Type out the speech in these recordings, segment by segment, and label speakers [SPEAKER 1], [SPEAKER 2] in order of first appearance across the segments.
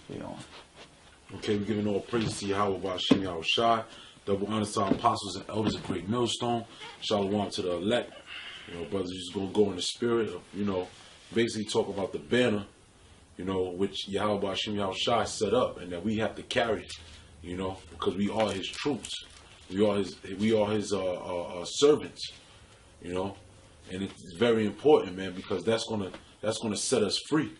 [SPEAKER 1] We on.
[SPEAKER 2] Okay, we're giving all praise to Yahweh Bashim Yahweh Shai. Double honor to our apostles and elders of Great Millstone. Shalom to the elect. Brothers, just gonna go in the spirit of, basically talk about the banner, which Yahweh Bashim Yahweh Shai set up, and that we have to carry, because we are His troops. We are His servants, and it's very important, man, because that's gonna set us free,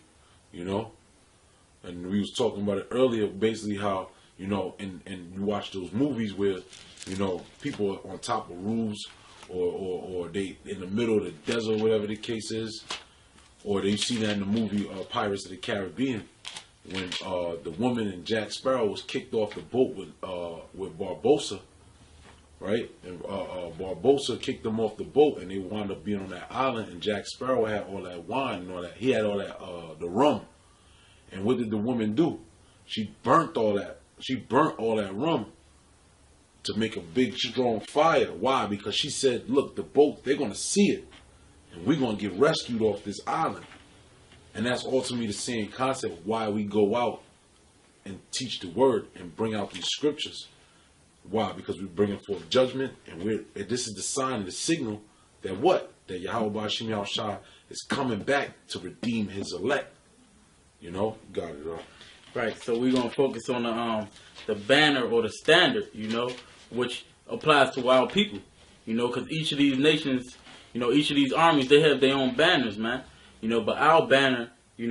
[SPEAKER 2] And we was talking about it earlier, basically how, and you watch those movies where, people are on top of roofs or they in the middle of the desert, whatever the case is, or they see that in the movie Pirates of the Caribbean when the woman and Jack Sparrow was kicked off the boat with Barbossa, right? And Barbossa kicked them off the boat, and they wound up being on that island. And Jack Sparrow had all that wine and all that. He had all that the rum. And what did the woman do? She burnt all that. She burnt all that rum to make a big, strong fire. Why? Because she said, look, the boat, they're going to see it. And we're going to get rescued off this island. And that's ultimately the same concept why we go out and teach the word and bring out these scriptures. Why? Because we're bringing forth judgment. And this is the sign, the signal that what? That Yahweh Bashim Yahweh Shai is coming back to redeem His elect. Got it all.
[SPEAKER 1] Right, so we're gonna focus on the banner or the standard, which applies to our people, because each of these nations, each of these armies, they have their own banners, man, but our banner, I'm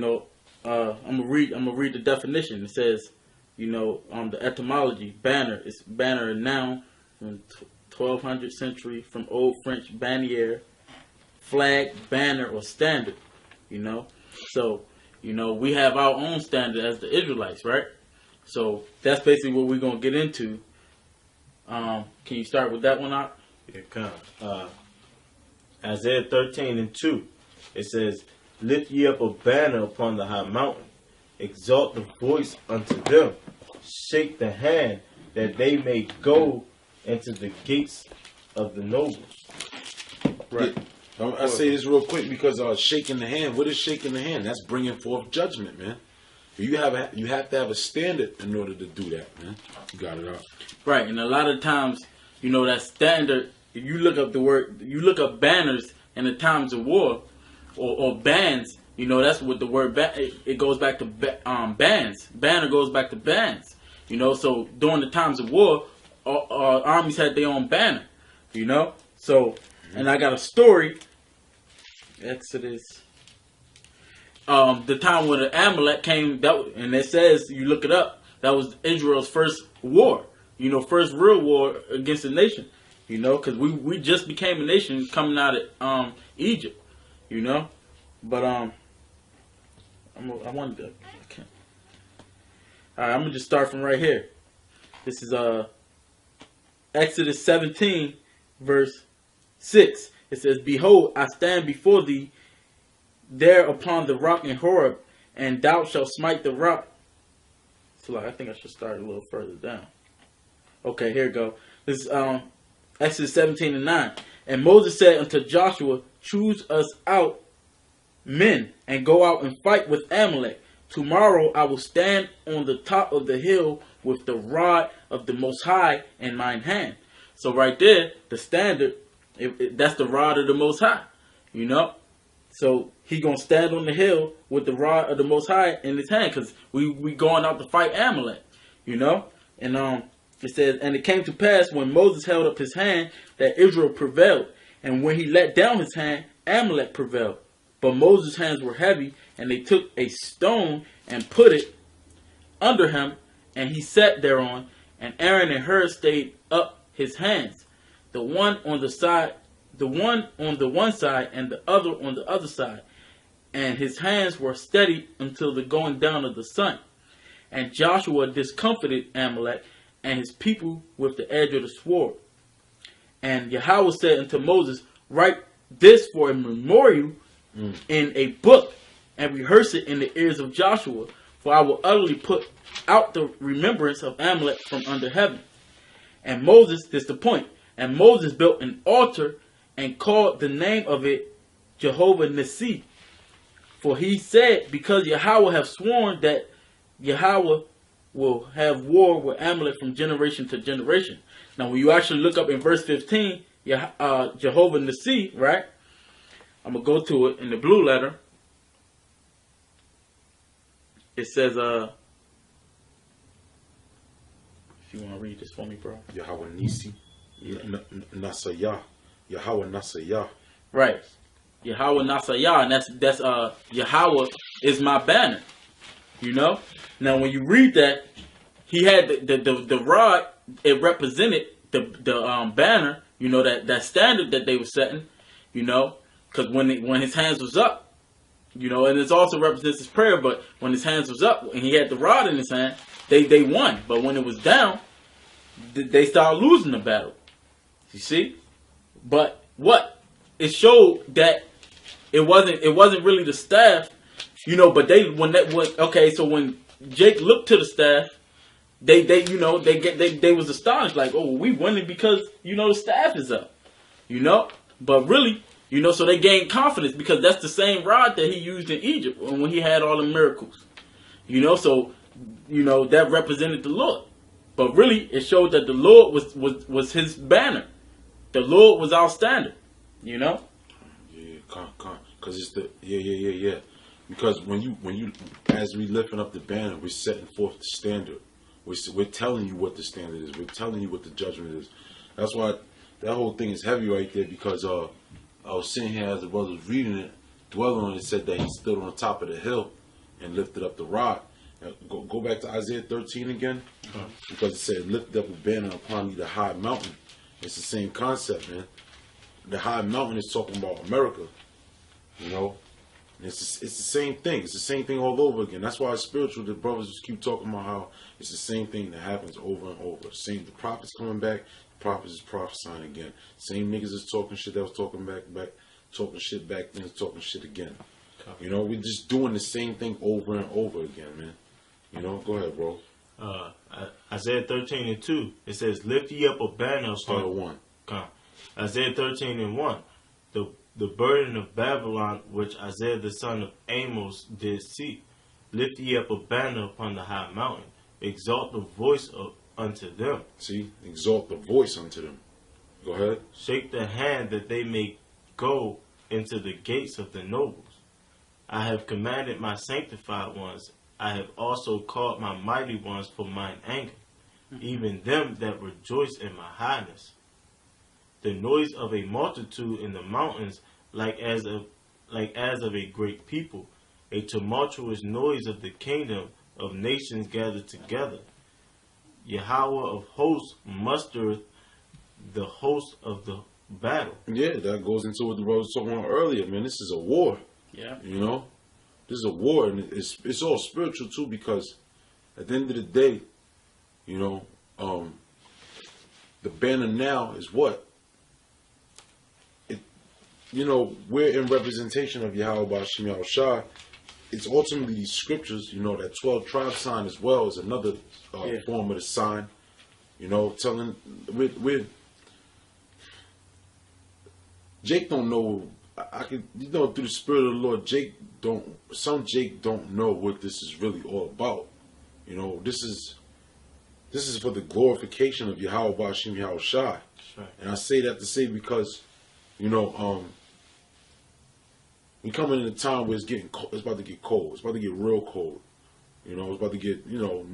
[SPEAKER 1] gonna read the definition. It says, the etymology, banner is banner, a noun in 1200th century from Old French bannière, flag, banner, or standard, so. We have our own standard as the Israelites, right? So that's basically what we're going to get into. Can you start with that one out?
[SPEAKER 3] Yeah, come. Isaiah 13:2. It says, lift ye up a banner upon the high mountain. Exalt the voice unto them. Shake the hand that they may go into the gates of the nobles.
[SPEAKER 2] Right. Yeah. I say this real quick because shaking the hand. What is shaking the hand? That's bringing forth judgment, man. You have to have a standard in order to do that, man. You got it out.
[SPEAKER 1] Right, and a lot of times, that standard. If you look up banners in the times of war, or bands. That's what the word it goes back to bands. Banner goes back to bands. So during the times of war, armies had their own banner. So. And I got a story, Exodus, the time when the Amalek came, and it says, you look it up, that was Israel's first war, first real war against a nation, because we just became a nation coming out of Egypt, but I wanted to, alright, I'm going to just start from right here. This is Exodus 17, verse 6. It says, behold, I stand before thee there upon the rock in Horeb, and thou shalt smite the rock. So I think I should start a little further down. Okay, here we go. This is Exodus 17:9. And Moses said unto Joshua, choose us out men, and go out and fight with Amalek. Tomorrow I will stand on the top of the hill with the rod of the Most High in mine hand. So right there, the standard, that's the rod of the Most High, So he gonna stand on the hill with the rod of the Most High in his hand, because we going out to fight Amalek, And it says, and it came to pass when Moses held up his hand that Israel prevailed, and when he let down his hand, Amalek prevailed. But Moses' hands were heavy, and they took a stone and put it under him, and he sat thereon, and Aaron and Hur stayed up his hands. The one on the one side and the other on the other side. And his hands were steady until the going down of the sun. And Joshua discomfited Amalek and his people with the edge of the sword. And Yahweh said unto Moses, write this for a memorial in a book, and rehearse it in the ears of Joshua, for I will utterly put out the remembrance of Amalek from under heaven. And Moses, this is the point, and Moses built an altar and called the name of it Jehovah Nissi. For he said, because Yahweh have sworn that Yahweh will have war with Amalek from generation to generation. Now, when you actually look up in verse 15, Jehovah Nissi, right? I'm going to go to it in the blue letter. It says, if you want to read this for me, bro.
[SPEAKER 2] Yahweh Nisi. Nasayah. Yahweh Nasayah.
[SPEAKER 1] Right. Yahweh Nasayah, and that's Yahweh is my banner. You know? Now when you read that, he had the rod, it represented the banner, you know, that standard that they were setting, you know, because when his hands was up, you know, and it also represents his prayer, but when his hands was up and he had the rod in his hand, they won. But when it was down, they started losing the battle. You see? But what? It showed that it wasn't really the staff, you know, but so when Jake looked to the staff, they was astonished, like, oh, we winning because, you know, the staff is up. You know? But really, you know, so they gained confidence because that's the same rod that he used in Egypt when he had all the miracles. You know, so, you know, that represented the Lord. But really, it showed that the Lord was his banner. The Lord was our standard. You know?
[SPEAKER 2] Yeah, because it's yeah. Because when you, as we lifting up the banner, we're setting forth the standard. We're telling you what the standard is. We're telling you what the judgment is. That's why that whole thing is heavy right there. Because I was sitting here as the brother was reading it, dwelling on it. It said that he stood on the top of the hill and lifted up the rod. Now, go back to Isaiah 13 again, because it said, "Lift up a banner upon the high mountain." It's the same concept, man. The high mountain is talking about America, you know. And it's the same thing. It's the same thing all over again. That's why it's spiritual. The brothers just keep talking about how it's the same thing that happens over and over. The prophets coming back, the prophets is prophesying again. Same niggas is talking shit that was talking back, talking shit back then, talking shit again. You know, we're just doing the same thing over and over again, man. You know, go ahead, bro.
[SPEAKER 3] Isaiah 13:2, it says, "Lift ye up a banner
[SPEAKER 2] Start
[SPEAKER 3] upon."
[SPEAKER 2] at 1.
[SPEAKER 3] Isaiah 13:1, the burden of Babylon, which Isaiah the son of Amos did see. Lift ye up a banner upon the high mountain. Exalt the voice unto them.
[SPEAKER 2] See, exalt the voice unto them. Go ahead.
[SPEAKER 3] Shake the hand that they may go into the gates of the nobles. I have commanded my sanctified ones. I have also called my mighty ones for mine anger, even them that rejoice in my highness. The noise of a multitude in the mountains, like as of a great people, a tumultuous noise of the kingdom of nations gathered together. Yahweh of hosts mustereth the host of the battle.
[SPEAKER 2] Yeah, that goes into what the brother was talking about earlier, man. This is a war.
[SPEAKER 1] Yeah.
[SPEAKER 2] You know? This is a war, and it's all spiritual too, because at the end of the day, you know, the banner now is what? You know, we're in representation of Yahweh B'Shem Yahushua. It's ultimately these scriptures, you know, that 12 tribe sign as well is another form of the sign. You know, telling Jake don't know. I could, you know, through the spirit of the Lord, Jake don't know what this is really all about. You know, this is for the glorification of Yahweh B'Shem Yahushua.
[SPEAKER 3] Right.
[SPEAKER 2] And I say that to say because, you know, we coming in a time where it's about to get cold. It's about to get real cold. You know, it's about to get, you know,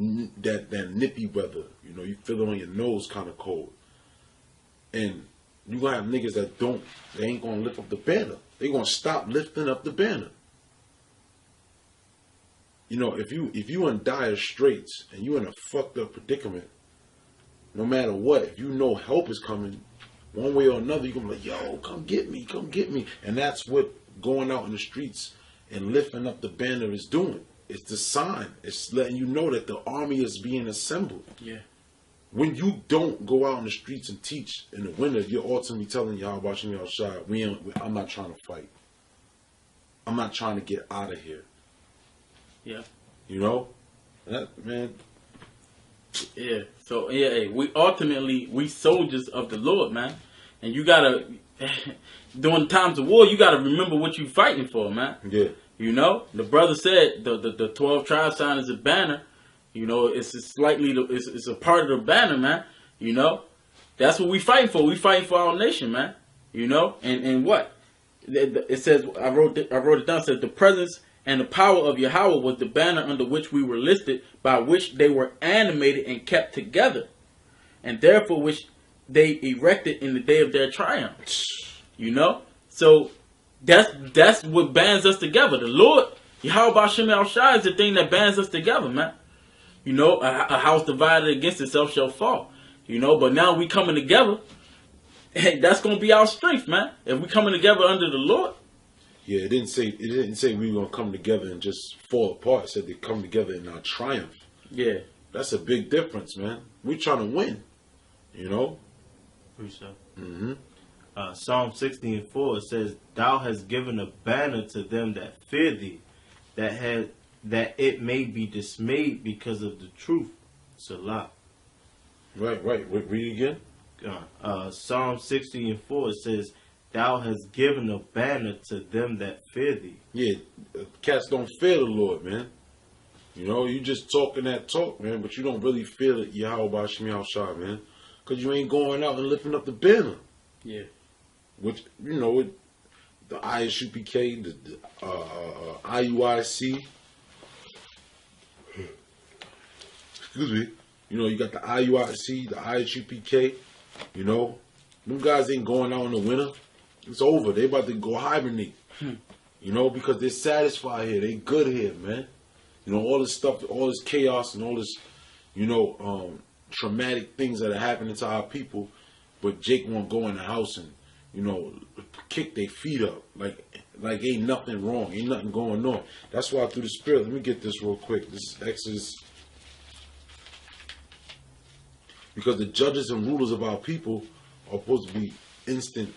[SPEAKER 2] that nippy weather. You know, you feel it on your nose kind of cold. And you gonna have niggas they ain't gonna lift up the banner. They gonna stop lifting up the banner. You know, if you in dire straits and you in a fucked up predicament, no matter what, if you know help is coming, one way or another, you're gonna be like, yo, come get me. And that's what going out in the streets and lifting up the banner is doing. It's the sign. It's letting you know that the army is being assembled.
[SPEAKER 1] Yeah.
[SPEAKER 2] When you don't go out in the streets and teach in the winter, you're ultimately telling y'all watching y'all shot. I'm not trying to fight. I'm not trying to get out of here.
[SPEAKER 1] Yeah.
[SPEAKER 2] You know, man.
[SPEAKER 1] Yeah. So yeah, we soldiers of the Lord, man, and you gotta during times of war, you gotta remember what you fighting for, man.
[SPEAKER 2] Yeah.
[SPEAKER 1] You know, the brother said the 12 tribe sign is a banner. You know, it's it's a part of the banner, man. You know, that's what we fighting for. We fighting for our nation, man. You know, and what it says. I wrote it down. It says the presence and the power of Yahweh was the banner under which we were listed, by which they were animated and kept together, and therefore which they erected in the day of their triumph. You know, so that's what bands us together. The Lord, Yahweh B'Shem El Shai, is the thing that bands us together, man. You know, a house divided against itself shall fall. You know, but now we coming together, and that's gonna be our strength, man. If we coming together under the Lord.
[SPEAKER 2] Yeah, it didn't say we were gonna come together and just fall apart. It said they come together in our triumph.
[SPEAKER 1] Yeah,
[SPEAKER 2] that's a big difference, man. We're trying to win. You know.
[SPEAKER 3] Appreciate.
[SPEAKER 2] Mm-hmm.
[SPEAKER 3] Psalm 60:4 says, "Thou hast given a banner to them that fear thee, that it may be dismayed because of the truth." Salah.
[SPEAKER 2] Right. Read again.
[SPEAKER 3] Psalm 60:4 says, "Thou hast given a banner to them that fear thee."
[SPEAKER 2] Yeah, cats don't fear the Lord, man. You know, you just talking that talk, man, but you don't really feel it, Yahweh B'Shem El Shai, man, because you ain't going out and lifting up the banner.
[SPEAKER 1] Yeah.
[SPEAKER 2] Which, you know, the ISUPK, the IUIC. Excuse me. You know, you got the IUIC, the ISUPK. You know, them guys ain't going out in the winter. It's over. They about to go hibernate. You know, because they're satisfied here. They good here, man. You know, all this stuff, all this chaos and all this, you know, traumatic things that are happening to our people. But Jake won't go in the house and, you know, kick their feet up. Like ain't nothing wrong. Ain't nothing going on. That's why through the Spirit, let me get this real quick. This is Exodus. Because the judges and rulers of our people are supposed to be instant,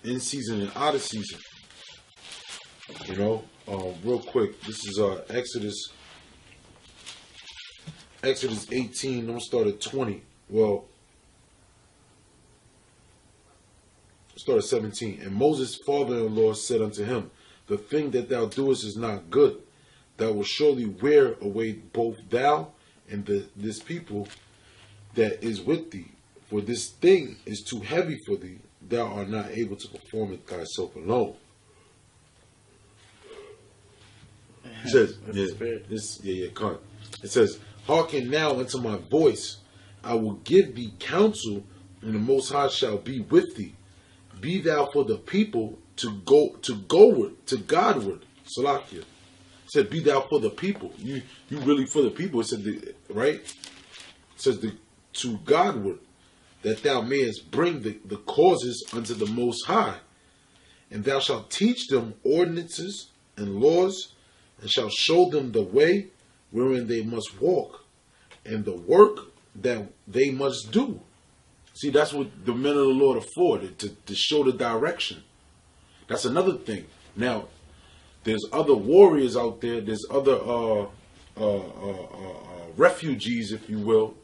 [SPEAKER 2] in season and out of season. You know, real quick. This is Exodus 18. I'm gonna start at 20. Well, start at 17. And Moses' father-in-law said unto him, "The thing that thou doest is not good. Thou wilt surely wear away both thou and this people that is with thee. For this thing is too heavy for thee. Thou art not able to perform it thyself alone." It says, It says, "Hearken now unto my voice. I will give thee counsel, and the Most High shall be with thee. Be thou for the people to Godward." Salakia. It said, "Be thou for the people." You really for the people. It said, right? It says, to Godward, that thou mayest bring the causes unto the Most High. And thou shalt teach them ordinances and laws, and shalt show them the way wherein they must walk, and the work that they must do. See, that's what the men of the Lord are for, to show the direction. That's another thing. Now, there's other warriors out there. There's other refugees, if you will,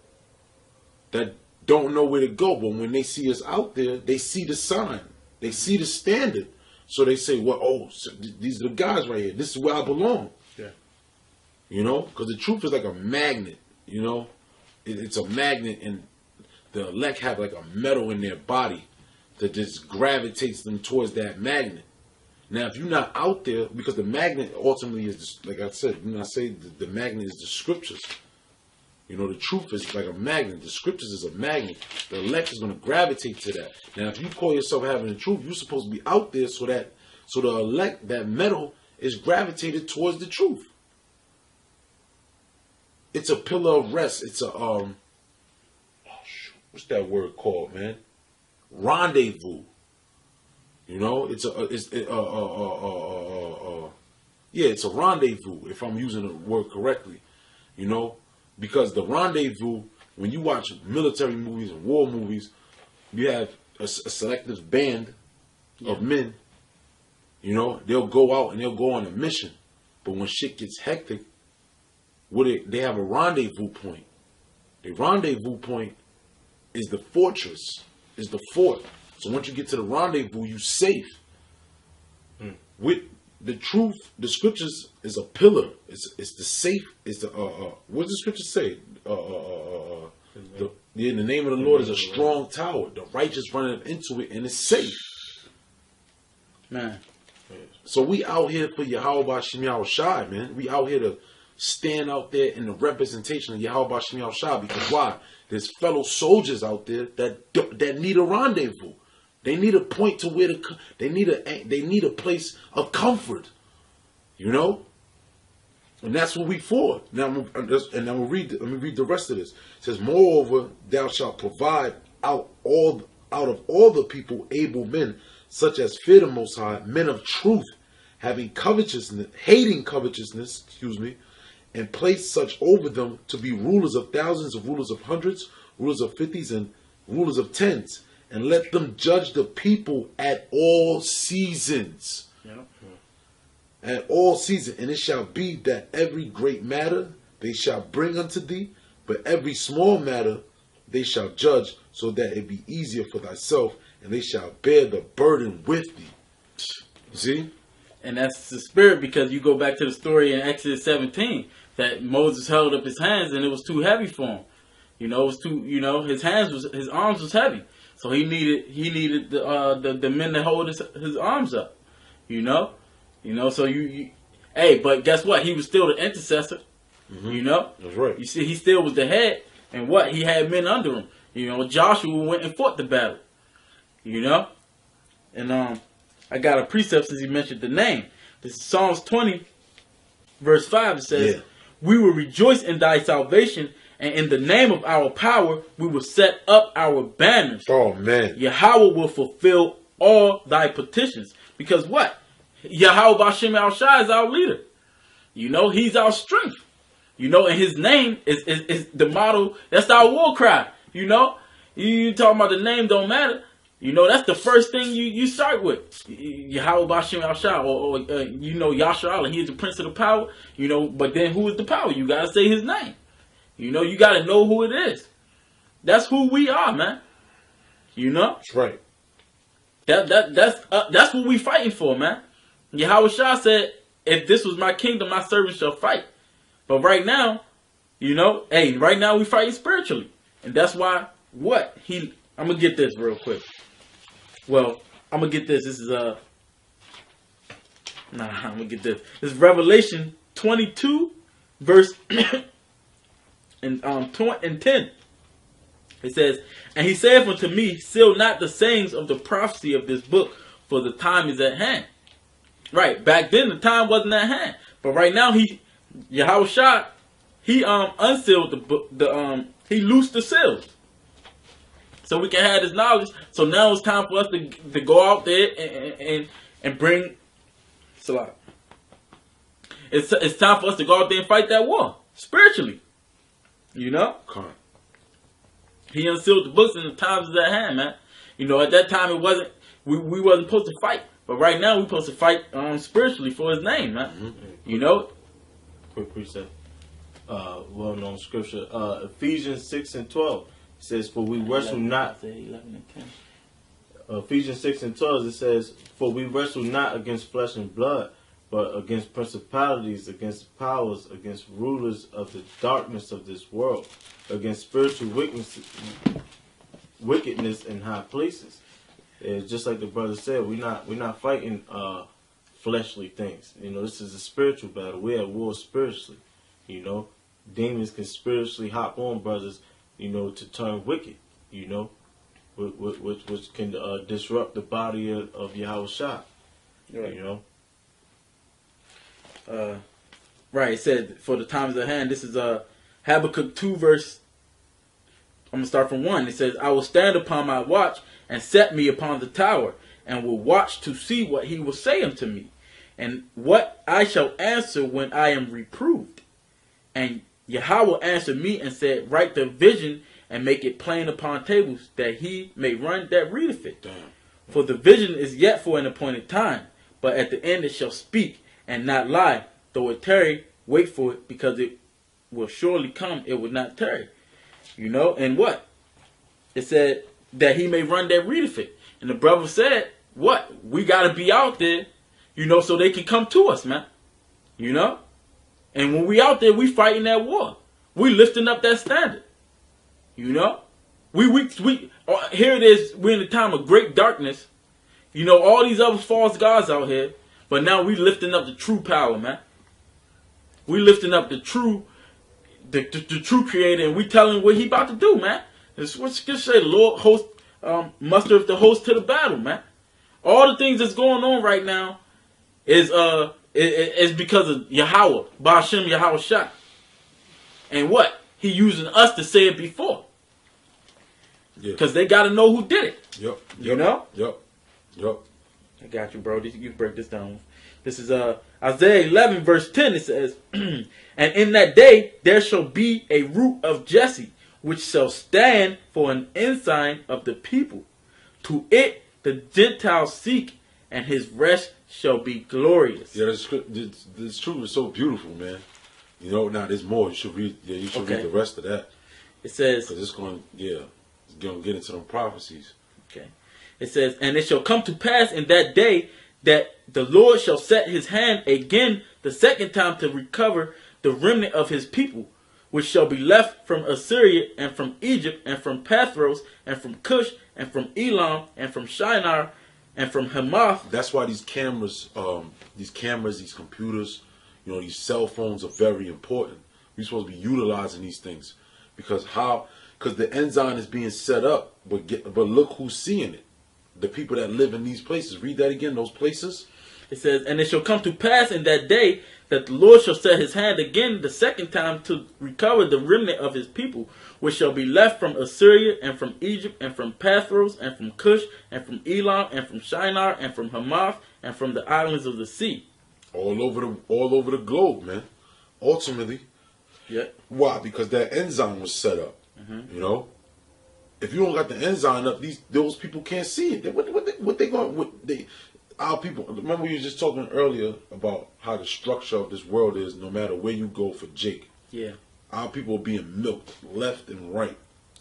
[SPEAKER 2] that don't know where to go. But when they see us out there, they see the sign. They see the standard. So they say, well, oh, so these are the guys right here. This is where I belong.
[SPEAKER 1] Yeah.
[SPEAKER 2] You know, because the truth is like a magnet, you know. It's a magnet, and the elect have like a metal in their body that just gravitates them towards that magnet. Now, if you're not out there, because the magnet ultimately is, like I said, when I say the magnet is the scriptures. You know, the truth is like a magnet. The scriptures is a magnet. The elect is going to gravitate to that. Now, if you call yourself having the truth, you're supposed to be out there so the elect, that metal, is gravitated towards the truth. It's a pillar of rest. It's a what's that word called, man? Rendezvous. You know, it's a rendezvous, if I'm using the word correctly. You know, because the rendezvous, when you watch military movies and war movies, you have a selective band of men. You know, they'll go out and they'll go on a mission. But when shit gets hectic, they have a rendezvous point. The rendezvous point is the fortress, is the fort. So once you get to the rendezvous, you safe. With the truth, the scriptures is a pillar. It's the safe. It's the what does the scriptures say? The name of the Lord is a strong tower. The righteous running into it and it's safe.
[SPEAKER 1] Man.
[SPEAKER 2] So we out here for Yahweh Shem Yahweh Shai, man. We out here to stand out there in the representation of Yahweh Shem Yahweh Shai. Because why? There's fellow soldiers out there that need a rendezvous. They need a point to where they need a place of comfort. You know? And that's what we for. Now, let me read the rest of this. It says, moreover, thou shalt provide out of all the people able men, such as fear the Most High, men of truth, hating covetousness, and place such over them to be rulers of thousands, of rulers of hundreds, rulers of fifties, and rulers of tens, and let them judge the people at all seasons.
[SPEAKER 1] Yep.
[SPEAKER 2] At all seasons, and it shall be that every great matter they shall bring unto thee, but every small matter they shall judge, so that it be easier for thyself, and they shall bear the burden with thee. You see?
[SPEAKER 1] And that's the spirit, because you go back to the story in Exodus 17 that Moses held up his hands and it was too heavy for him. You know, it was too. You know, his arms was heavy, so he needed the men to hold his arms up. You know, So hey, but guess what? He was still the intercessor.
[SPEAKER 2] Mm-hmm.
[SPEAKER 1] You know,
[SPEAKER 2] That's right.
[SPEAKER 1] You see, he still was the head, and what he had men under him. You know, Joshua went and fought the battle. You know, and I got a precept since he mentioned the name. This is Psalms 20, verse 5. It says, "We will rejoice in thy salvation, and in the name of our power we will set up our banners."
[SPEAKER 2] Oh man,
[SPEAKER 1] Yahweh will fulfill all thy petitions. Because what? Yahweh Bashem Al Shai is our leader. You know, he's our strength. You know, and his name is the motto. That's our war cry. You know, you talking about the name don't matter. You know, that's the first thing you start with. Yahweh Bashem Al Shai, or you know, Yasha Allah. He is the Prince of the Power. You know, but then who is the power? You gotta say his name. You know, you gotta know who it is. That's who we are, man. You know,
[SPEAKER 2] that's right.
[SPEAKER 1] That's what we fighting for, man. Yahweh Shah said, "If this was my kingdom, my servants shall fight." But right now, you know, hey, right now we fighting spiritually, and that's why I'm gonna get this real quick. Well, I'm gonna get this. This is I'm gonna get this. This is Revelation 22, verse and 10. It says, "And he saith unto me, seal not the sayings of the prophecy of this book, for the time is at hand." Right, back then the time wasn't at hand, but right now Yahweh Shah, he unsealed the book. He loosed the seals, so we can have this knowledge. So now it's time for us to go out there and bring Salah. It's time for us to go out there and fight that war spiritually. You know.
[SPEAKER 2] Come.
[SPEAKER 1] He unsealed the books, and the times is at hand, man. You know, at that time it wasn't. We wasn't supposed to fight, but right now we're supposed to fight spiritually for his name, man. Mm-hmm. You know.
[SPEAKER 3] Quick precept. Well-known scripture. Ephesians 6:12 says, "For we wrestle not."
[SPEAKER 1] 11 and 10.
[SPEAKER 3] Ephesians 6:12 it says, "For we wrestle not against flesh and blood, but against principalities, against powers, against rulers of the darkness of this world, against spiritual wickedness in high places." It's just like the brother said, we're not fighting fleshly things. You know, this is a spiritual battle. We're at war spiritually. You know, demons can spiritually hop on brothers, you know, to turn wicked. You know, which can disrupt the body of Yahweh Shah.
[SPEAKER 1] Right.
[SPEAKER 3] You
[SPEAKER 1] know. Right. It said, "For the times at hand." This is Habakkuk 2 verse. I'm gonna start from 1. It says, "I will stand upon my watch and set me upon the tower, and will watch to see what he will say unto me, and what I shall answer when I am reproved. And Yahweh answered me and said, Write the vision and make it plain upon tables, that he may run that readeth it.
[SPEAKER 2] Damn.
[SPEAKER 1] For the vision is yet for an appointed time, but at the end it shall speak and not lie. Though it tarry, wait for it, because it will surely come, it will not tarry." You know, and what? It said that he may run that readeth it. And the brother said, what? We got to be out there. You know, so they can come to us, man. You know? And when we out there, we fighting that war. We lifting up that standard. You know? Here it is, we're in a time of great darkness. You know, all these other false gods out here. But now we lifting up the true power, man. We lifting up the true creator, and we telling what he about to do, man. It's what's gonna say, the Lord host, muster the host to the battle, man. All the things that's going on right now is because of Yahweh, Ba'ashem Yahweh Shah. And what? He using us to say it before. Because they got to know who did it.
[SPEAKER 2] Yep.
[SPEAKER 1] You know?
[SPEAKER 2] Yep.
[SPEAKER 1] I got you, bro. You break this down. This is Isaiah 11, verse 10. It says, and in that day there shall be a root of Jesse, which shall stand for an ensign of the people. To it the Gentiles seek, and his rest shall be glorious.
[SPEAKER 2] Yeah, this truth is so beautiful, man. You know, now there's more. You should read. Yeah, you should read the rest of that.
[SPEAKER 1] It says,
[SPEAKER 2] because it's going to get into them prophecies.
[SPEAKER 1] Okay. It says, and it shall come to pass in that day that the Lord shall set his hand again the second time to recover the remnant of his people, which shall be left from Assyria and from Egypt and from Pathros and from Cush and from Elam and from Shinar and from Hamath.
[SPEAKER 2] That's why these cameras, these computers, you know, these cell phones are very important. We're supposed to be utilizing these things because the ensign is being set up, but look who's seeing it. The people that live in these places. Read that again, those places.
[SPEAKER 1] It says, and it shall come to pass in that day that the Lord shall set his hand again the second time to recover the remnant of his people, which shall be left from Assyria and from Egypt and from Pathros and from Cush and from Elam and from Shinar and from Hamath and from the islands of the sea.
[SPEAKER 2] All over the globe, man. Ultimately.
[SPEAKER 1] Yeah.
[SPEAKER 2] Why? Because that ensign was set up. Mm-hmm. You know? If you don't got the ensign up, those people can't see it. Our people. Remember we were just talking earlier about how the structure of this world is. No matter where you go for Jake,
[SPEAKER 1] yeah,
[SPEAKER 2] our people are being milked left and right.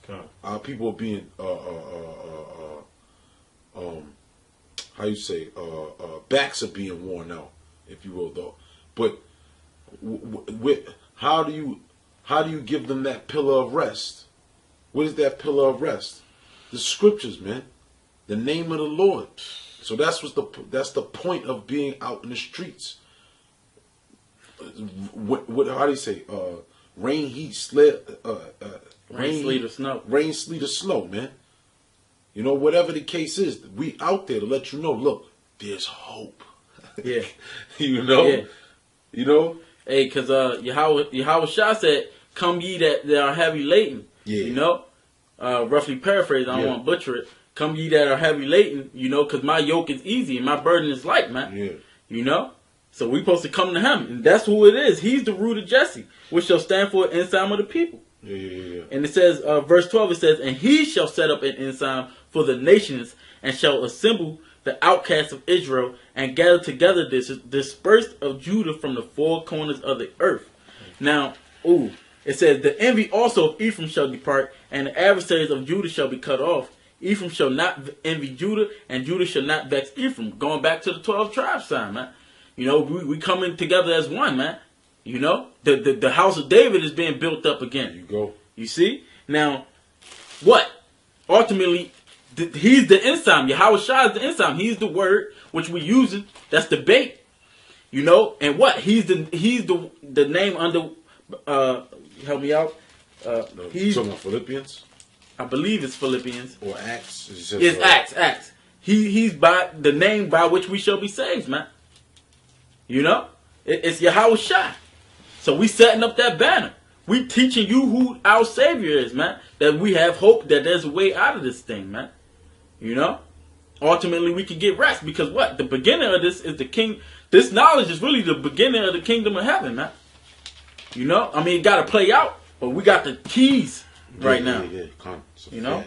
[SPEAKER 3] Okay.
[SPEAKER 2] Our people are being how you say backs are being worn out, if you will, though. But how do you give them that pillar of rest? What is that pillar of rest? The scriptures, man. The name of the Lord. So that's the point of being out in the streets. How do you say? Rain, heat,
[SPEAKER 1] rain, sleet, or snow.
[SPEAKER 2] Rain, sleet, or snow, man. You know, whatever the case is, we out there to let you know. Look, there's hope.
[SPEAKER 1] Yeah.
[SPEAKER 2] You know.
[SPEAKER 1] Yeah.
[SPEAKER 2] You know.
[SPEAKER 1] Hey, because Yahweh Shah said, "Come ye that are heavy laden."
[SPEAKER 2] Yeah.
[SPEAKER 1] You know. Roughly paraphrased. I don't want to butcher it. Come ye that are heavy laden, you know, because my yoke is easy and my burden is light, man.
[SPEAKER 2] Yeah.
[SPEAKER 1] You know? So we supposed to come to him. And that's who it is. He's the root of Jesse, which shall stand for an ensign of the people.
[SPEAKER 2] Yeah.
[SPEAKER 1] And it says, verse 12, it says, and he shall set up an ensign for the nations and shall assemble the outcasts of Israel and gather together this dispersed of Judah from the four corners of the earth. Now, it says, the envy also of Ephraim shall depart and the adversaries of Judah shall be cut off. Ephraim shall not envy Judah, and Judah shall not vex Ephraim. Going back to the 12 tribes sign, man. You know, we coming together as one, man. You know, the house of David is being built up again.
[SPEAKER 2] You go.
[SPEAKER 1] You see? Now, what? Ultimately, he's the ensign. Yahweh Shah is the ensign. He's the word which we using. That's the bait. You know, and what? He's the name under. Help me out.
[SPEAKER 2] He's talking about Philippians.
[SPEAKER 1] I believe it's Philippians.
[SPEAKER 2] Or Acts.
[SPEAKER 1] It's Acts. He's by the name by which we shall be saved, man. You know? It's Yahweh Shah. So we setting up that banner. We teaching you who our Savior is, man. That we have hope that there's a way out of this thing, man. You know? Ultimately, we can get rest. Because what? The beginning of this is the king. This knowledge is really the beginning of the kingdom of heaven, man. You know? I mean, it got to play out. But we got the keys right now.
[SPEAKER 2] Yeah.
[SPEAKER 1] You know?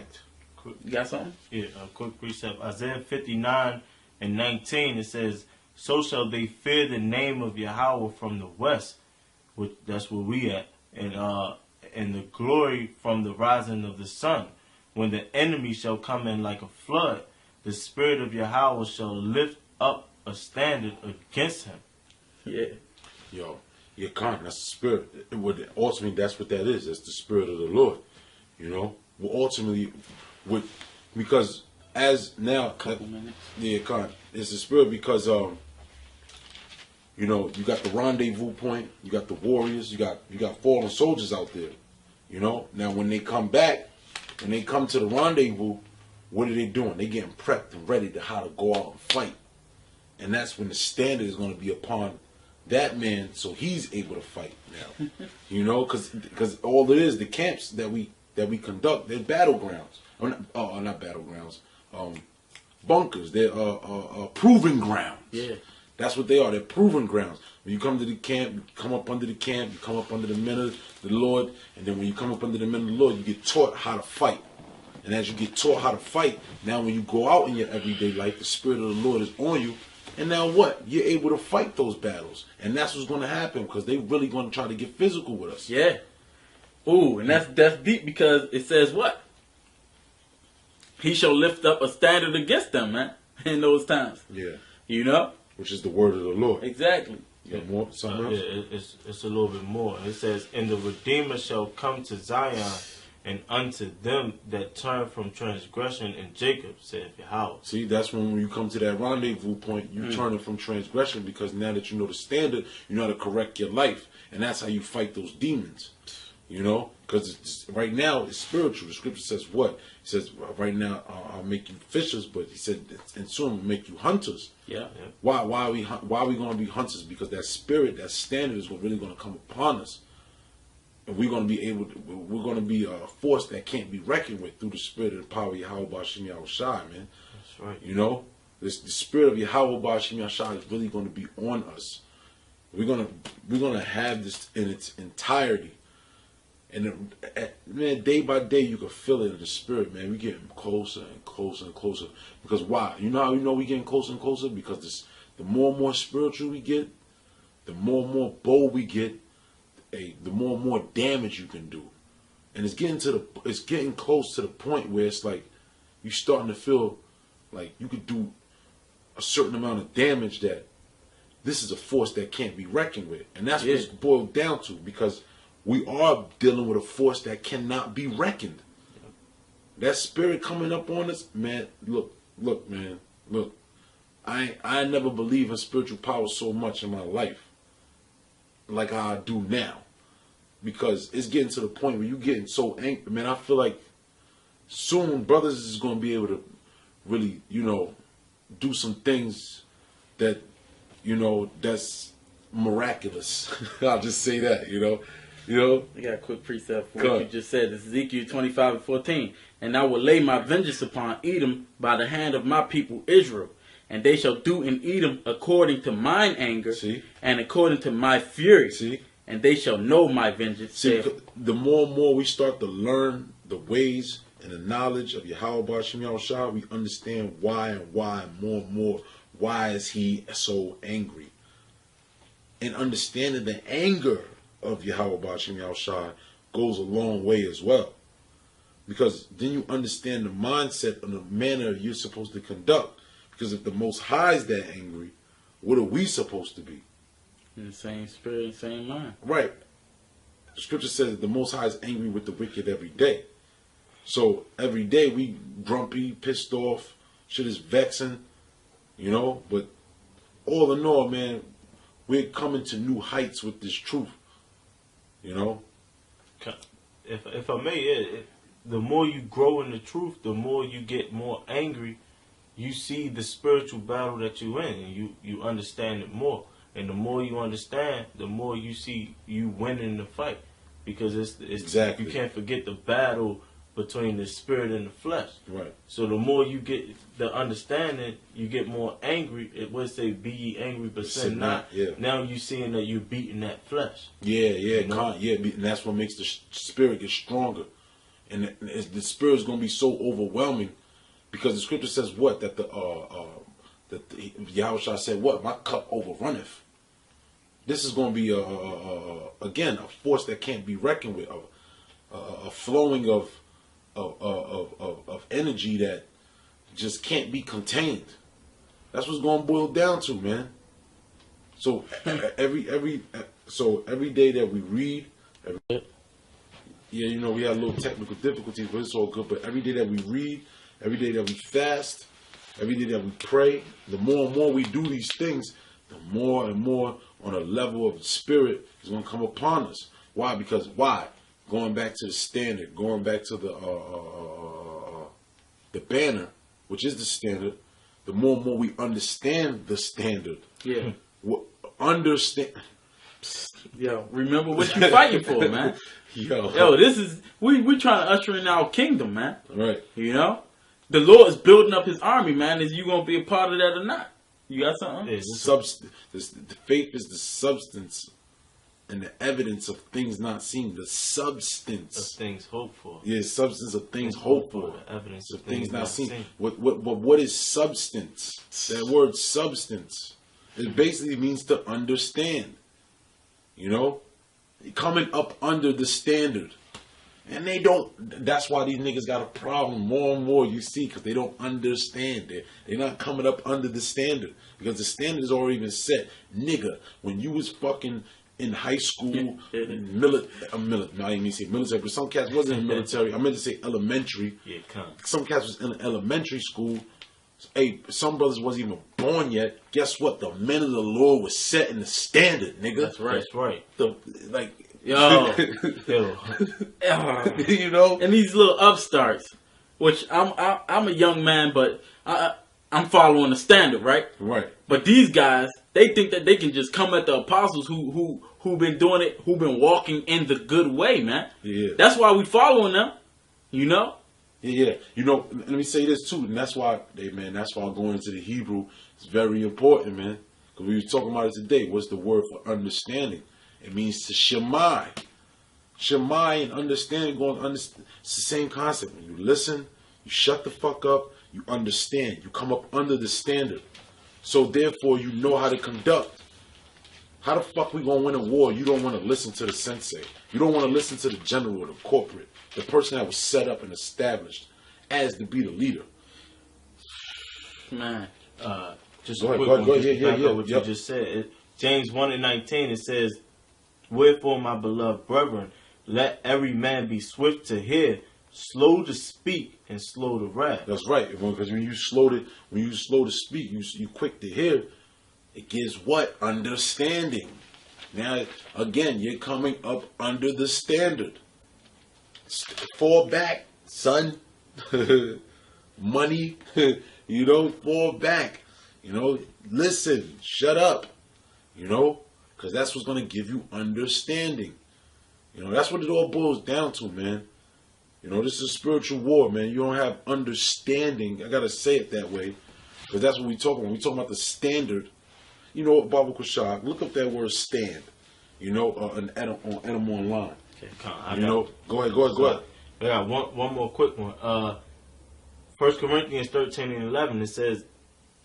[SPEAKER 1] You got something?
[SPEAKER 3] Yeah, a quick precept. Isaiah 59:19, it says, so shall they fear the name of Yahweh from the west, which that's where we at, and the glory from the rising of the sun. When the enemy shall come in like a flood, the spirit of Yahweh shall lift up a standard against him.
[SPEAKER 1] Yeah.
[SPEAKER 2] Yo, your con, that's the spirit. Ultimately, that's what that is. That's the spirit of the Lord. You know? Well, ultimately, because as now,
[SPEAKER 1] Couple minutes.
[SPEAKER 2] yeah, con, it's the spirit because, you know, you got the rendezvous point, you got the warriors, you got fallen soldiers out there. You know? Now, when they come back, when they come to the rendezvous, what are they doing? They getting prepped and ready to how to go out and fight. And that's when the standard is going to be upon that man, so he's able to fight now. You know, because all it is, the camps that we conduct, they're battlegrounds. Or not battlegrounds. Bunkers. They're proving grounds.
[SPEAKER 1] Yeah.
[SPEAKER 2] That's what they are. They're proving grounds. When you come to the camp, you come up under the camp, you come up under the men of the Lord, and then when you come up under the men of the Lord, you get taught how to fight. And as you get taught how to fight, now when you go out in your everyday life, the spirit of the Lord is on you. And now what? You're able to fight those battles. And that's what's going to happen because they really going to try to get physical with us.
[SPEAKER 1] Yeah. Ooh, and that's deep because it says what? He shall lift up a standard against them, man, in those times.
[SPEAKER 2] Yeah.
[SPEAKER 1] You know?
[SPEAKER 2] Which is the word of the Lord.
[SPEAKER 1] Exactly.
[SPEAKER 2] You got more? Something else?
[SPEAKER 3] Yeah, it's a little bit more. It says, "And the Redeemer shall come to Zion, and unto them that turn from transgression in Jacob, saith Yahweh."
[SPEAKER 2] See, that's when you come to that rendezvous point, you turn it from transgression because now that you know the standard, you know how to correct your life. And that's how you fight those demons. You know? Because right now, it's spiritual. The scripture says what? It says, right now, I'll make you fishers, but he said, and soon I'll make you hunters.
[SPEAKER 1] Yeah.
[SPEAKER 2] Why are we going to be hunters? Because that spirit, that standard is really going to come upon us. And we're going to be we're going to be a force that can't be reckoned with through the spirit and the power of Yahweh Bashim Yahushai, man.
[SPEAKER 3] That's right.
[SPEAKER 2] You know? The spirit of Yahweh Bashim Yahushai is really going to be on us. We're gonna have this in its entirety. And man, day by day, you can feel it in the spirit, man. We're getting closer and closer and closer. Because why? You know how you know we're getting closer and closer? Because the more and more spiritual we get, the more and more bold we get, the more and more damage you can do. And it's getting close to the point where it's like you're starting to feel like you could do a certain amount of damage that this is a force that can't be reckoned with. And that's what it's boiled down to, because we are dealing with a force that cannot be reckoned. That spirit coming up on us, man, look, man, look. I never believed in spiritual power so much in my life like how I do now. Because it's getting to the point where you're getting so angry. Man, I feel like soon brothers is going to be able to really, do some things that, that's miraculous. I'll just say that,
[SPEAKER 1] I got a quick precept for what you just said. This is Ezekiel 25:14. "And I will lay my vengeance upon Edom by the hand of my people Israel. And they shall do in Edom according to mine anger, and according to my fury. And they shall know my vengeance."
[SPEAKER 2] See, the more and more we start to learn the ways and the knowledge of Yahweh Bashim Yahushua, we understand why and more and more. Why is he so angry? And understanding the anger of Yahweh Bashim Yahushua goes a long way as well. Because then you understand the mindset and the manner you're supposed to conduct. Because if the Most High is that angry, what are we supposed to be?
[SPEAKER 1] In the same spirit, same mind.
[SPEAKER 2] Right. The scripture says that the Most High is angry with the wicked every day. So every day we grumpy, pissed off, shit is vexing, but all in all, man, we're coming to new heights with this truth,
[SPEAKER 3] If I may, the more you grow in the truth, the more you get more angry. You see the spiritual battle that you're in, and you understand it more. And the more you understand, the more you see you winning the fight. Because it's
[SPEAKER 2] exactly.
[SPEAKER 3] You can't forget the battle between the spirit and the flesh.
[SPEAKER 2] Right.
[SPEAKER 3] So the more you get the understanding, you get more angry. It would say, "Be ye angry, but sin not."
[SPEAKER 2] Yeah.
[SPEAKER 3] Now you seeing that you're beating that flesh.
[SPEAKER 2] And that's what makes the spirit get stronger. And the spirit's going to be so overwhelming, because the scripture says what? That Yahushua said what? "My cup overrunneth." This is going to be again a force that can't be reckoned with, a flowing of energy that just can't be contained. That's what's gonna boil down to, man. So every day that we read, you know, we had a little technical difficulties, but it's all good. But every day that we read, every day that we fast, every day that we pray, the more and more we do these things, the more and more on a level of spirit is going to come upon us. Why? Because why? Going back to the standard, going back to the banner, which is the standard. The more and more we understand the standard, understand.
[SPEAKER 1] Yo, remember what you fighting for, man.
[SPEAKER 2] Yo,
[SPEAKER 1] this is we trying to usher in our kingdom, man.
[SPEAKER 2] Right.
[SPEAKER 1] You know, the Lord is building up His army, man. Is you gonna be a part of that or not? You got something?
[SPEAKER 2] The faith is the substance and the evidence of things not seen. The substance
[SPEAKER 3] of things hoped for.
[SPEAKER 2] Yeah, substance of things hoped for.
[SPEAKER 3] The evidence
[SPEAKER 2] of things not seen. What is substance? That word substance, it basically means to understand. You know, coming up under the standard. And they don't, that's why these niggas got a problem more and more, you see, because they don't understand it. They're not coming up under the standard. Because the standard has already been set. Nigga, when you was fucking in high school, in military, no, I didn't mean to say military, but some cats wasn't in military. I meant to say elementary.
[SPEAKER 3] Yeah,
[SPEAKER 2] some cats was in elementary school. Hey, some brothers wasn't even born yet. Guess what? The men of the Lord was setting the standard, nigga.
[SPEAKER 1] That's right.
[SPEAKER 3] That's right.
[SPEAKER 1] Yo.
[SPEAKER 2] You know?
[SPEAKER 1] And these little upstarts, which I'm a young man, but I'm following the standard, right?
[SPEAKER 2] Right.
[SPEAKER 1] But these guys, they think that they can just come at the apostles who been doing it, who been walking in the good way, man.
[SPEAKER 2] Yeah.
[SPEAKER 1] That's why we following them, you know?
[SPEAKER 2] Yeah. You know, let me say this too, and that's why going into the Hebrew is very important, man. Because we were talking about it today. What's the word for understanding? It means to shemai. Shemai and understanding, it's the same concept. When you listen, you shut the fuck up, you understand. You come up under the standard. So therefore, you know how to conduct. How the fuck we gonna win a war? You don't want to listen to the sensei. You don't want to listen to the general, the corporate, the person that was set up and established as to be the leader.
[SPEAKER 1] Man,
[SPEAKER 3] just a quick one. What you just said. James 1:19, it says, "Wherefore, my beloved brethren, let every man be swift to hear, slow to speak, and slow to wrath."
[SPEAKER 2] That's right. Because when you slow to speak, you quick to hear. It gives what? Understanding. Now, again, you're coming up under the standard. Fall back, son. Money, you know, fall back. You know, listen, shut up. You know, because that's what's going to give you understanding. You know, that's what it all boils down to, man. You know, this is a spiritual war, man. You don't have understanding. I got to say it that way. Because that's what we talk about. When we talk about the standard, you know, Baba Kushak, look up that word stand. You know, on Animal Online.
[SPEAKER 3] Okay,
[SPEAKER 2] you know, go ahead.
[SPEAKER 3] I got one more quick one. 1 Corinthians 13:11, it says,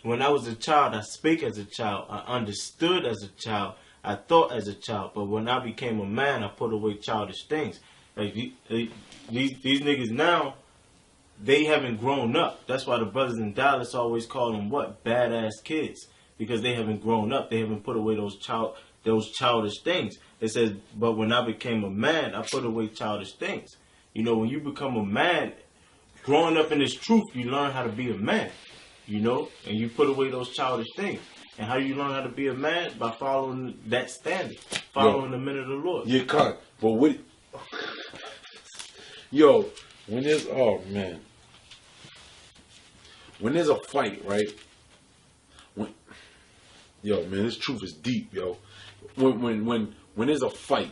[SPEAKER 3] "When I was a child, I spake as a child. I understood as a child. I thought as a child. But when I became a man, I put away childish things." Like these niggas now, they haven't grown up. That's why the brothers in Dallas always call them what? Badass kids. Because they haven't grown up. They haven't put away those childish things. It says, "But when I became a man, I put away childish things." You know, when you become a man, growing up in this truth, you learn how to be a man. You know, and you put away those childish things. And how you learn how to be a man? By following that standard. Following the men of the Lord.
[SPEAKER 2] You can't. But what... Yo, when there's... Oh, man. When there's a fight, right? Yo, man, this truth is deep, yo. When there's a fight,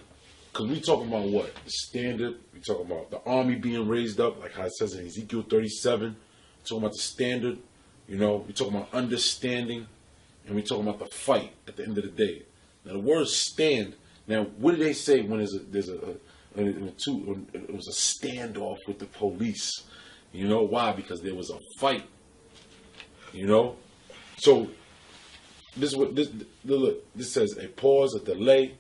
[SPEAKER 2] because we talking about what? The standard. We talking about the army being raised up, like how it says in Ezekiel 37. We talking about the standard. You know, we talking about understanding, and we talking about the fight at the end of the day. Now, the word stand. Now, what do they say when it was a standoff with the police? You know why? Because there was a fight. You know, so this says a pause, a delay.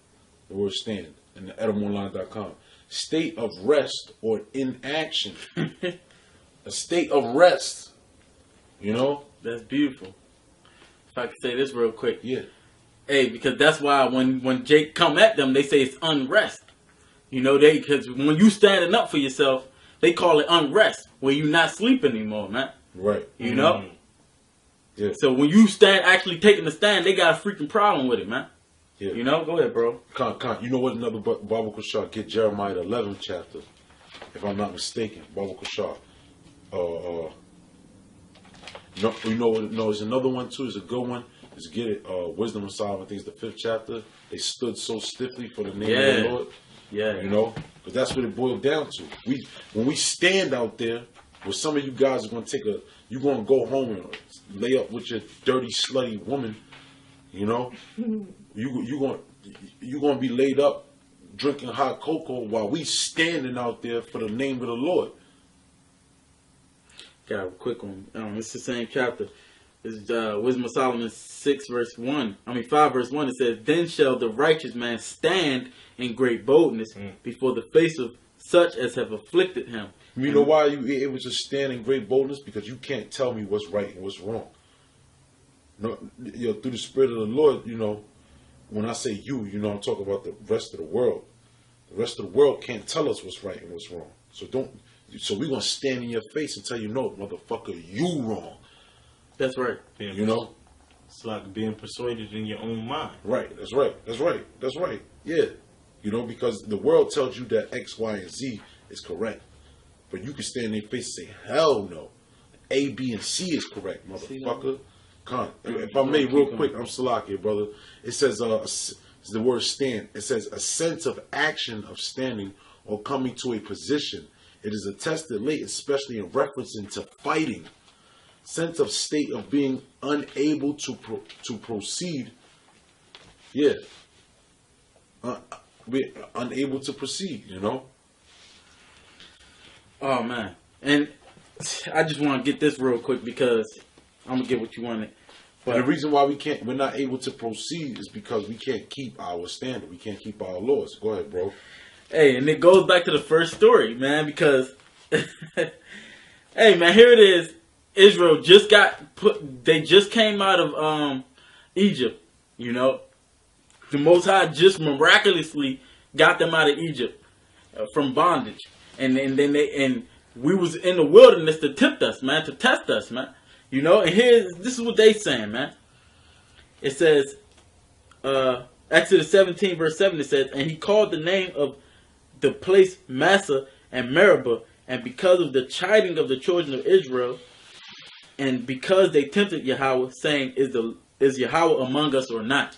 [SPEAKER 2] The word stand in the edamonline.com. State of rest or inaction. A state of rest. You know?
[SPEAKER 1] That's beautiful. if I could say this real quick.
[SPEAKER 2] Yeah.
[SPEAKER 1] Hey, because that's why when Jake come at them, they say it's unrest. You know, because when you standing up for yourself, they call it unrest, where you not sleep anymore, man.
[SPEAKER 2] Right.
[SPEAKER 1] You know?
[SPEAKER 2] Yeah.
[SPEAKER 1] So when you actually taking the stand, they got a freaking problem with it, man.
[SPEAKER 2] Yeah.
[SPEAKER 1] You know? Go ahead, bro.
[SPEAKER 2] You know what another Baba Kushar? Get Jeremiah the 11th chapter, if I'm not mistaken. Baba Kushar. No, there's another one too. It's a good one. Let's get it. Wisdom of Solomon, I think it's the 5th chapter. They stood so stiffly for the name of the Lord.
[SPEAKER 1] Yeah.
[SPEAKER 2] You know? Because that's what it boiled down to. When we stand out there, where some of you guys are going to you're going to go home and lay up with your dirty, slutty woman, you know? You're going to be laid up drinking hot cocoa while we standing out there for the name of the Lord.
[SPEAKER 1] Got a quick one. It's the same chapter. It's Wisdom of Solomon 5 verse 1. It says, "Then shall the righteous man stand in great boldness before the face of such as have afflicted him."
[SPEAKER 2] You know why you able to stand in great boldness? Because you can't tell me what's right and what's wrong. No, through the Spirit of the Lord, you know, when I say you, you know, I'm talking about the rest of the world. The rest of the world can't tell us what's right and what's wrong. So we're going to stand in your face and tell you, no, motherfucker, you wrong.
[SPEAKER 1] That's right.
[SPEAKER 2] You know?
[SPEAKER 3] It's like being persuaded in your own mind.
[SPEAKER 2] Right. That's right. Yeah. You know, because the world tells you that X, Y, and Z is correct. But you can stand in their face and say, hell no. A, B, and C is correct, motherfucker. If I may, real quick, I'm Salaki, brother. It says, the word stand. It says a sense of action of standing or coming to a position. It is attested late, especially in reference to fighting. Sense of state of being unable to proceed. Yeah. We're unable to proceed, you know?
[SPEAKER 1] Oh, man. And I just want to get this real quick because I'm going to get what you wanted.
[SPEAKER 2] But the reason why we're not able to proceed is because we can't keep our standard. We can't keep our laws. Go ahead, bro.
[SPEAKER 1] Hey, and it goes back to the first story, man, because, hey, man, here it is. Israel just they just came out of Egypt, you know. The Most High just miraculously got them out of Egypt from bondage. And then we was in the wilderness to tempt us, man, to test us, man. You know, and this is what they saying, man. It says, Exodus 17, verse 7, it says, "And he called the name of the place Massa and Meribah, and because of the chiding of the children of Israel, and because they tempted Yahweh, saying, is Yahweh among us or not?"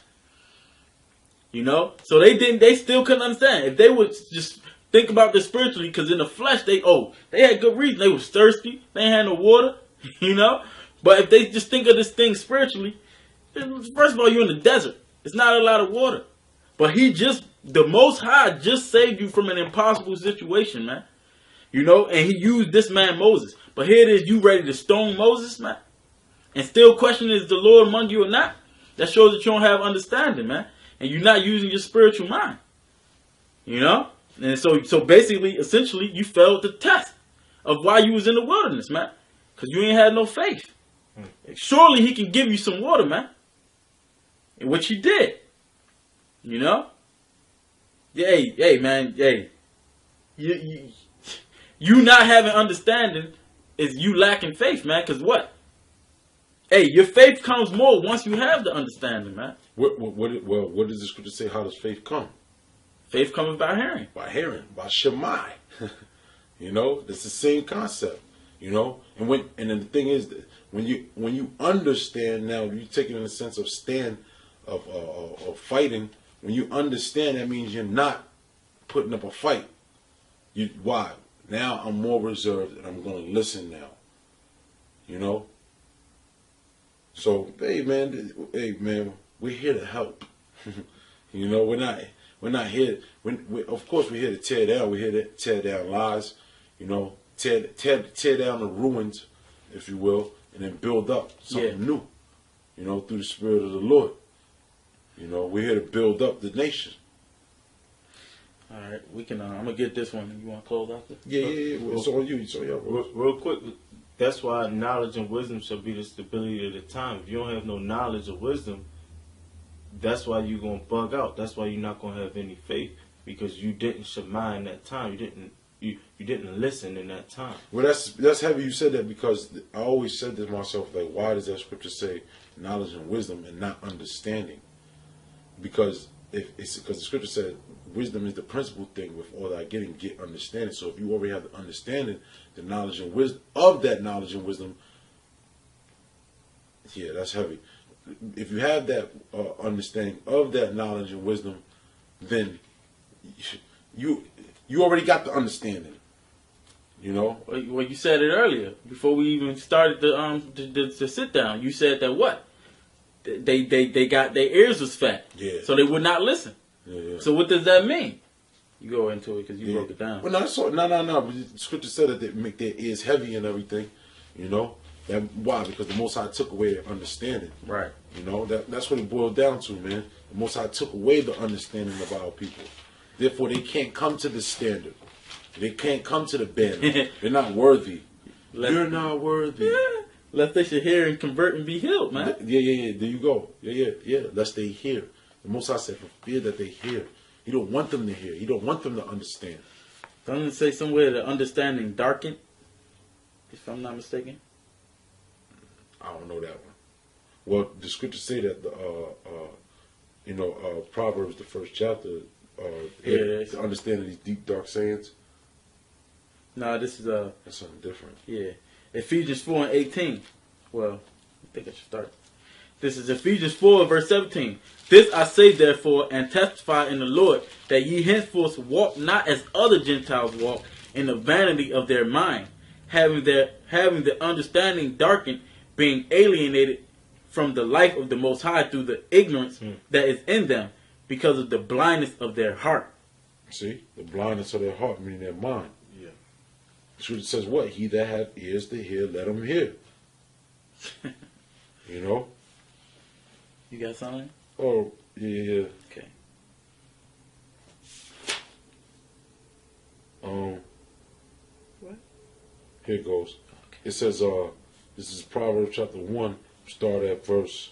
[SPEAKER 1] You know? So they still couldn't understand. If they would just think about this spiritually, because in the flesh, they had good reason. They was thirsty. They ain't had no water, you know? But if they just think of this thing spiritually, first of all, you're in the desert. It's not a lot of water. But the Most High just saved you from an impossible situation, man. You know, and he used this man Moses. But here it is, you ready to stone Moses, man? And still question, is the Lord among you or not? That shows that you don't have understanding, man. And you're not using your spiritual mind. You know? And so basically, essentially, you failed the test of why you was in the wilderness, man. Because you ain't had no faith. Surely he can give you some water, man. And which he did. You know? Hey, man, hey. You not having understanding is you lacking faith, man. Because what? Hey, your faith comes more once you have the understanding, man.
[SPEAKER 2] What does the scripture say? How does faith come?
[SPEAKER 1] Faith comes by hearing.
[SPEAKER 2] By hearing, by Shemai. You know, it's the same concept. You know, and then the thing is, that when you understand now, you take it in the sense of stand of fighting. When you understand, that means you're not putting up a fight. Why? Now I'm more reserved and I'm going to listen now. You know. So hey man, we're here to help. You know, we're not here. Of course, we're here to tear down. We're here to tear down lies. You know, tear down the ruins, if you will, and then build up something new. You know, through the Spirit of the Lord. You know, we're here to build up the nation.
[SPEAKER 1] All right, we can. I'm gonna get this one. You want to close out this?
[SPEAKER 2] Yeah. It's on you. It's on you.
[SPEAKER 3] Real quick, That's why knowledge and wisdom shall be the stability of the time. If you don't have no knowledge or wisdom, that's why you're gonna bug out. That's why you're not gonna have any faith, because you didn't shema in that time. You didn't listen in that time.
[SPEAKER 2] Well, that's heavy. You said that because I always said to myself, like, why does that scripture say knowledge and wisdom and not understanding? Because because the scripture said wisdom is the principal thing. With all that getting, get understanding. So if you already have the understanding, the knowledge and wisdom of that knowledge and wisdom, yeah, that's heavy. If you have that understanding of that knowledge and wisdom, then you already got the understanding. You know.
[SPEAKER 1] Well, you said it earlier before we even started the sit down. You said that what? They got their ears was fat,
[SPEAKER 2] Yeah.
[SPEAKER 1] so they would not listen.
[SPEAKER 2] Yeah.
[SPEAKER 1] So what does that mean? You go into it because you broke it down.
[SPEAKER 2] Well, no. But the scripture said that they make their ears heavy and everything. You know. That, why? Because the Most High took away their understanding.
[SPEAKER 1] Right.
[SPEAKER 2] You know, that's what it boiled down to, man. The Most High took away the understanding of our people. Therefore, they can't come to the standard. They can't come to the banner. They're not worthy. You're not worthy.
[SPEAKER 1] Yeah. Lest they should hear and convert and be healed, man.
[SPEAKER 2] Yeah. There you go. Yeah. Lest they hear. The Most High said, for fear that they hear. He don't want them to hear. He don't want them to understand.
[SPEAKER 1] Doesn't it say somewhere that understanding darkened? If I'm not mistaken.
[SPEAKER 2] I don't know that one. Well, the scriptures say that Proverbs, the first chapter, to understand these deep dark sayings.
[SPEAKER 1] No, this is
[SPEAKER 2] That's something different.
[SPEAKER 1] Yeah. Ephesians 4:18. Well, I think I should start. This is Ephesians 4, verse 17. This I say therefore, and testify in the Lord, that ye henceforth walk not as other Gentiles walk, in the vanity of their mind, having the understanding darkened, being alienated from the life of the Most High through the ignorance that is in them, because of the blindness of their heart.
[SPEAKER 2] See? The blindness of their heart, meaning their mind.
[SPEAKER 3] Yeah.
[SPEAKER 2] It says what? He that hath ears to hear, let him hear. You know?
[SPEAKER 1] You got something?
[SPEAKER 2] Oh, yeah.
[SPEAKER 1] Okay. What?
[SPEAKER 2] Here it goes.
[SPEAKER 1] Okay.
[SPEAKER 2] It says, this is Proverbs chapter 1, start at verse,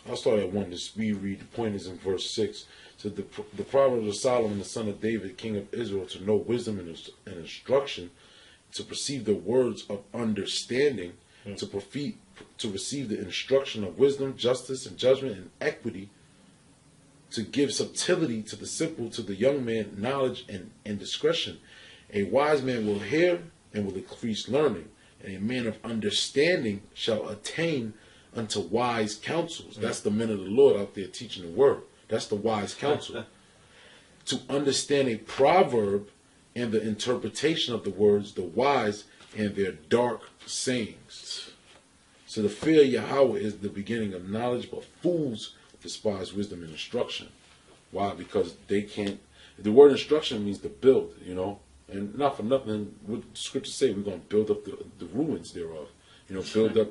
[SPEAKER 2] I'll start at 1, the speed read, the point is in verse 6. It says, the Proverbs of Solomon, the son of David, king of Israel, to know wisdom and instruction, to perceive the words of understanding, to receive the instruction of wisdom, justice, and judgment, and equity, to give subtlety to the simple, to the young man knowledge and discretion. A wise man will hear and will increase learning, and a man of understanding shall attain unto wise counsels. That's the men of the Lord out there teaching the word. That's the wise counsel. To understand a proverb and the interpretation of the words, the wise and their dark sayings. So the fear of Yahweh is the beginning of knowledge, but fools despise wisdom and instruction. Why? Because they can't. The word instruction means to build, you know. And not for nothing, what the scriptures say, we're going to build up the ruins thereof. You know, build up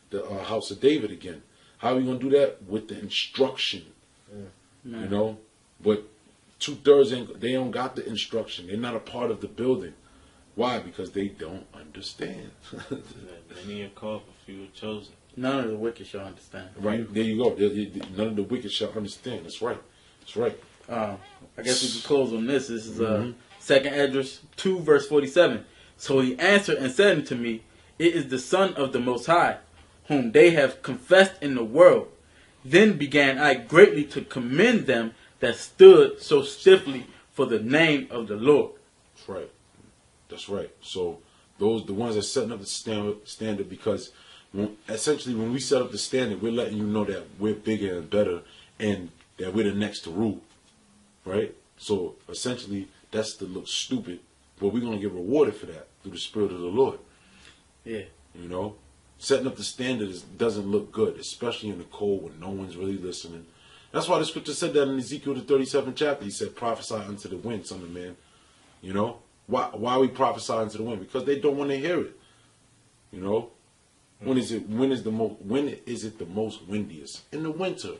[SPEAKER 2] the house of David again. How are we going to do that? With the instruction.
[SPEAKER 1] Yeah.
[SPEAKER 2] You know? But 2/3, they don't got the instruction. They're not a part of the building. Why? Because they don't understand.
[SPEAKER 3] Many are called, but few are chosen.
[SPEAKER 1] None of the wicked shall understand.
[SPEAKER 2] Right. There you go. None of the wicked shall understand. That's right. That's right.
[SPEAKER 1] I guess we can close on this. This is 2nd Esdras 2, verse 47. So he answered and said unto me, it is the Son of the Most High, whom they have confessed in the world. Then began I greatly to commend them that stood so stiffly for the name of the Lord.
[SPEAKER 2] That's right. That's right. So those the ones that setting up the standard because essentially when we set up the standard, we're letting you know that we're bigger and better and that we're the next to rule. Right? So essentially that's to look stupid, but we're going to get rewarded for that through the Spirit of the Lord.
[SPEAKER 1] Yeah.
[SPEAKER 2] You know? Setting up the standard doesn't look good, especially in the cold when no one's really listening. That's why the scripture said that in Ezekiel the 37th chapter. He said, prophesy unto the wind, son of man. You know? Why we prophesy unto the wind? Because they don't want to hear it. You know? When is it the most windiest? In the winter.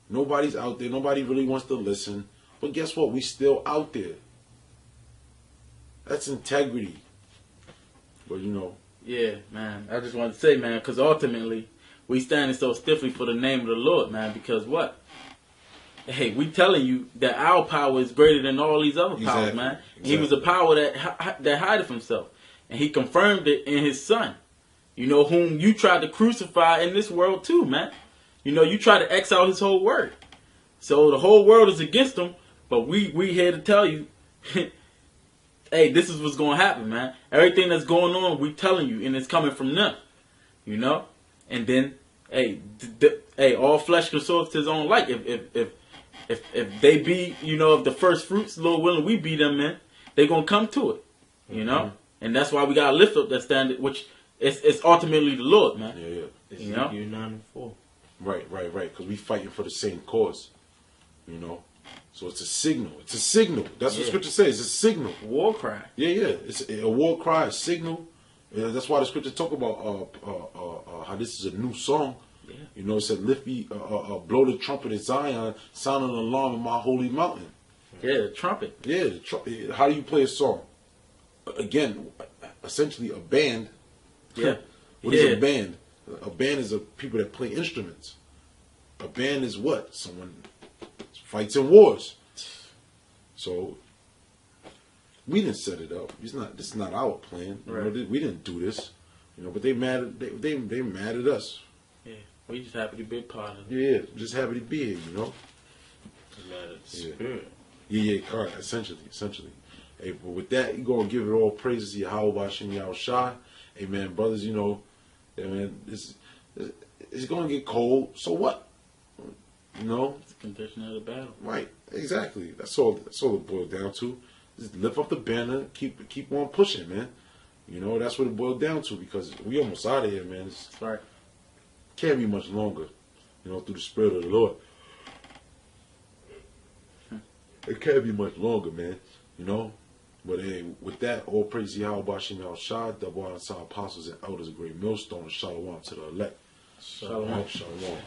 [SPEAKER 2] Nobody's out there. Nobody really wants to listen. But guess what? We still out there. That's integrity. But you know,
[SPEAKER 1] Yeah, man. I just wanted to say, man, because ultimately we standing so stiffly for the name of the Lord, man. Because what? Hey, we telling you that our power is greater than all these other powers,
[SPEAKER 2] Exactly.
[SPEAKER 1] man.
[SPEAKER 2] Exactly.
[SPEAKER 1] He was a power that hideth himself, and he confirmed it in his Son. You know, whom you tried to crucify in this world too, man. You know, you try to exile his whole word. So the whole world is against him, but we here to tell you, hey, this is what's going to happen, man. Everything that's going on, we telling you, and it's coming from them. You know? And then, hey, all flesh consorts to his own like. If they be, you know, if the first fruits, Lord willing, we be them, man, they going to come to it. You know?
[SPEAKER 2] Mm-hmm.
[SPEAKER 1] And that's why we got to lift up that standard, which it's ultimately the Lord, man.
[SPEAKER 2] yeah, yeah.
[SPEAKER 1] You know?
[SPEAKER 3] Ezekiel 9 and 4.
[SPEAKER 2] Right. Because we fighting for the same cause. You know? So it's a signal. It's a signal. That's what Scripture says. It's a signal.
[SPEAKER 1] War cry.
[SPEAKER 2] Yeah. It's a war cry, a signal. Yeah, that's why the Scripture talk about how this is a new song.
[SPEAKER 1] Yeah.
[SPEAKER 2] You know, it said, "Lift me, blow the trumpet at Zion, sound an alarm in my holy mountain."
[SPEAKER 1] Yeah, the trumpet.
[SPEAKER 2] Yeah. How do you play a song? Again, essentially a band.
[SPEAKER 1] Yeah.
[SPEAKER 2] What is a band? A band is people that play instruments. A band is what? Someone fights in wars. So we didn't set it up. This is not our plan. You
[SPEAKER 1] Right.
[SPEAKER 2] know, we didn't do this. You know, but they mad. They mad at us.
[SPEAKER 1] Yeah. We just happy to be a part of it.
[SPEAKER 2] Yeah, just happy to be here. You know.
[SPEAKER 3] Matter of the
[SPEAKER 2] Yeah.
[SPEAKER 3] spirit.
[SPEAKER 2] Yeah, correct. Essentially. Hey, but with that, you gonna give it all praises to Yahweh Bashem Yahweh Shai. Hey, man, brothers, you know, yeah, man, it's gonna get cold. So what? You know,
[SPEAKER 1] It's a condition of the battle.
[SPEAKER 2] right? Exactly. That's all it boiled down to. Just lift up the banner, keep on pushing, man. You know, that's what it boiled down to because we almost out of here, man.
[SPEAKER 1] That's right.
[SPEAKER 2] Can't be much longer. You know, through the Spirit of the Lord. It can't be much longer, man. You know? But hey, with that, all praise Yahweh Bashem Yahweh Shai, double honor to our apostles and elders, a great millstone, and shalom to the elect.
[SPEAKER 1] Shalom.
[SPEAKER 2] Shalom.